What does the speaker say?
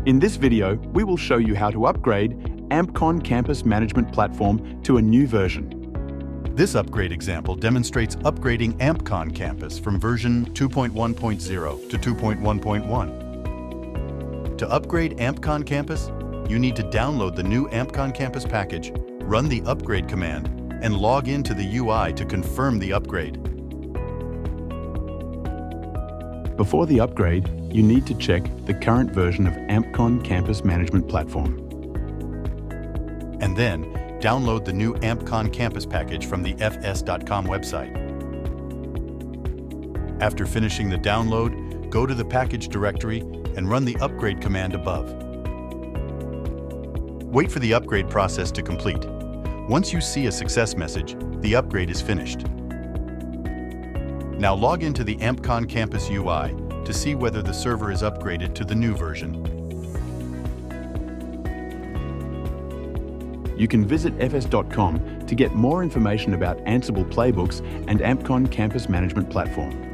In this video, we will show you how to upgrade AmpCon-Campus Management Platform to a new version. This upgrade example demonstrates upgrading AmpCon-Campus from version 2.1.0 to 2.1.1. To upgrade AmpCon-Campus, you need to download the new AmpCon-Campus package, run the upgrade command, and log into the UI to confirm the upgrade. Before the upgrade, you need to check the current version of AmpCon-Campus Management Platform. And then, download the new AmpCon-Campus package from the fs.com website. After finishing the download, go to the package directory and run the upgrade command above. Wait for the upgrade process to complete. Once you see a success message, the upgrade is finished. Now log into the AmpCon-Campus UI to see whether the server is upgraded to the new version. You can visit fs.com to get more information about Ansible playbooks and AmpCon-Campus Management Platform.